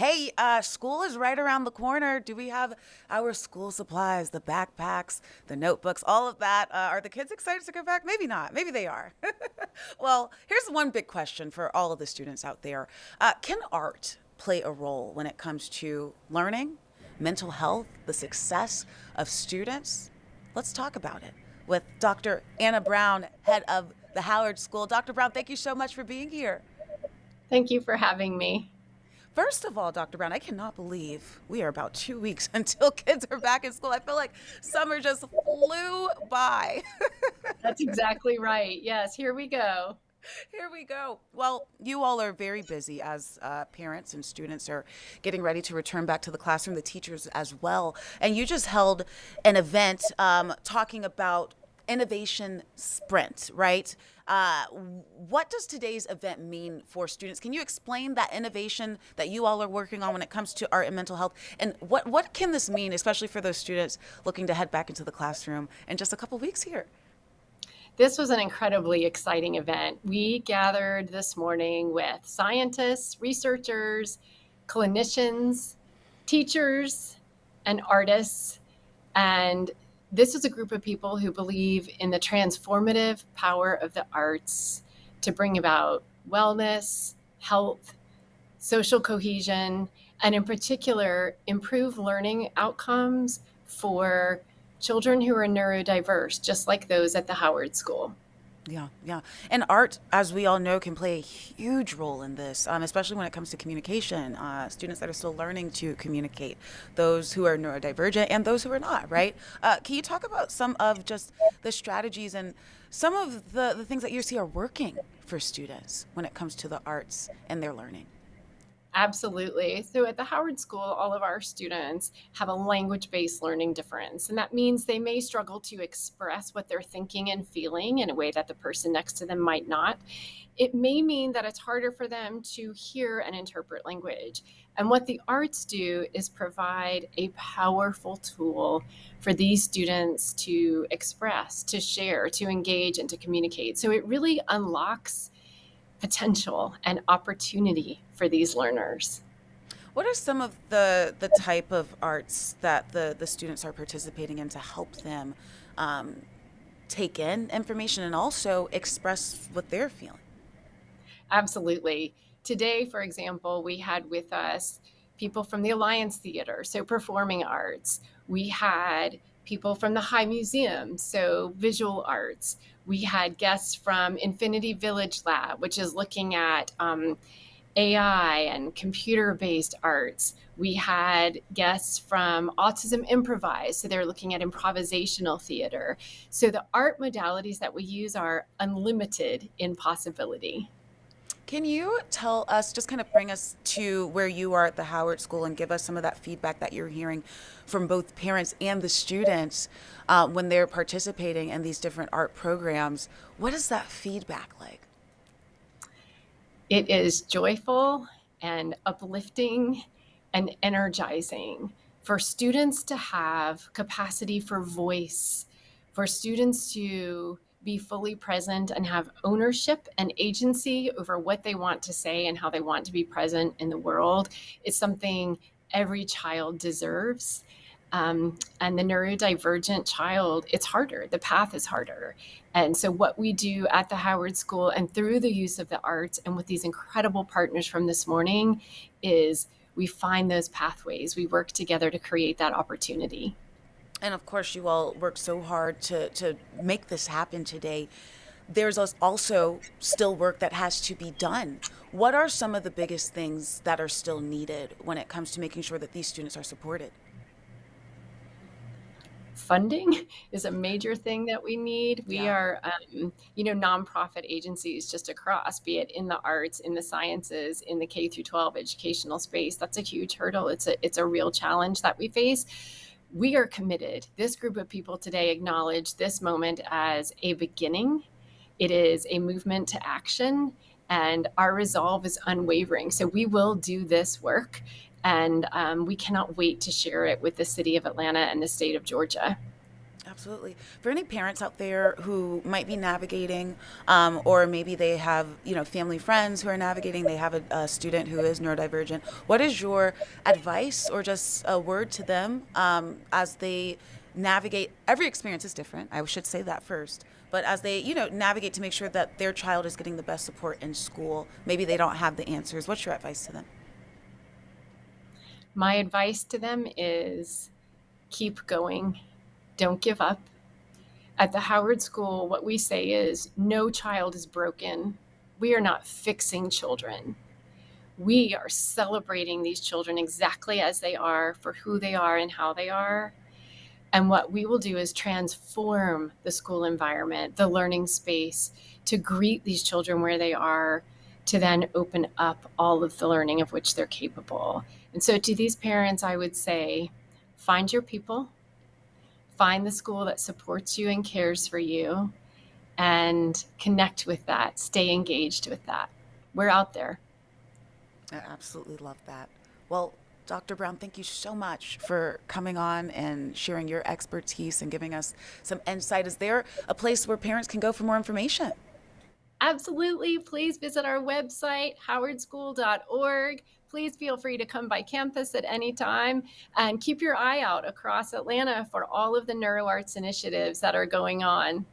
Hey, school is right around the corner. Do we have our school supplies, the backpacks, the notebooks, all of that? Are the kids excited to go back? Maybe not. Maybe they are. Well, here's one big question for all of the students out there. Can art play a role when it comes to learning, mental health, the success of students? Let's talk about it with Dr. Anna Brown, head of the Howard School. Dr. Brown, thank you so much for being here. Thank you for having me. First of all, Dr. Brown, I cannot believe we are about 2 weeks until kids are back in school. I feel like summer just flew by. That's exactly right. Yes, here we go. Here we go. Well, you all are very busy as parents and students are getting ready to return back to the classroom, the teachers as well. And you just held an event talking about innovation sprint, right? What does today's event mean for students? Can you explain that innovation that you all are working on when it comes to art and mental health? And what can this mean, especially for those students looking to head back into the classroom in just a couple weeks here? This was an incredibly exciting event. We gathered this morning with scientists, researchers, clinicians, teachers, and artists. And this is a group of people who believe in the transformative power of the arts to bring about wellness, health, social cohesion, and in particular, improve learning outcomes for children who are neurodiverse, just like those at the Howard School. Yeah, yeah. And art, as we all know, can play a huge role in this, especially when it comes to communication. Students that are still learning to communicate, those who are neurodivergent and those who are not, right? Can you talk about some of just the strategies and some of the things that you see are working for students when it comes to the arts and their learning? Absolutely. So at the Howard School, all of our students have a language based learning difference. And that means they may struggle to express what they're thinking and feeling in a way that the person next to them might not. It may mean that it's harder for them to hear and interpret language. And what the arts do is provide a powerful tool for these students to express, to share, to engage, and to communicate. So it really unlocks potential and opportunity for these learners. What are some of the type of arts that the students are participating in to help them um, take in information and also express what they're feeling? Absolutely. Today, for example, we had with us people from the Alliance Theater, so performing arts. We had people from the High Museum, so visual arts. We had guests from Infinity Village Lab, which is looking at AI and computer based arts. We had guests from Autism Improvise, so they're looking at improvisational theater. So the art modalities that we use are unlimited in possibility. Can you tell us, just kind of bring us to where you are at the Howard School and give us some of that feedback that you're hearing from both parents and the students when they're participating in these different art programs? What is that feedback like? It is joyful and uplifting and energizing for students to have capacity for voice, for students to be fully present and have ownership and agency over what they want to say and how they want to be present in the world. It's something every child deserves. And the neurodivergent child, it's harder. The path is harder. And so, what we do at the Howard School and through the use of the arts and with these incredible partners from this morning is we find those pathways. We work together to create that opportunity. And of course, you all work so hard to make this happen today. There's also still work that has to be done. What are some of the biggest things that are still needed when it comes to making sure that these students are supported? Funding is a major thing that we need. We Yeah. are, nonprofit agencies just across, be it in the arts, in the sciences, in the K through 12 educational space. That's a huge hurdle. It's a real challenge that we face. We are committed. This group of people today acknowledge this moment as a beginning. It is a movement to action, and our resolve is unwavering. So we will do this work, and we cannot wait to share it with the city of Atlanta and the state of Georgia. Absolutely. For any parents out there who might be navigating, or maybe they have, family friends who are navigating, they have a student who is neurodivergent, what is your advice or just a word to them as they navigate? Every experience is different. I should say that first. But as they, navigate to make sure that their child is getting the best support in school, maybe they don't have the answers. What's your advice to them? My advice to them is keep going, don't give up. At the Howard School, what we say is no child is broken. We are not fixing children. We are celebrating these children exactly as they are, for who they are and how they are. And what we will do is transform the school environment, the learning space, to greet these children where they are, to then open up all of the learning of which they're capable. And so to these parents, I would say, find your people, find the school that supports you and cares for you, and connect with that, stay engaged with that. We're out there. I absolutely love that. Well, Dr. Brown, thank you so much for coming on and sharing your expertise and giving us some insight. Is there a place where parents can go for more information? Absolutely. Please visit our website, howardschool.org. Please feel free to come by campus at any time, and keep your eye out across Atlanta for all of the NeuroArts initiatives that are going on.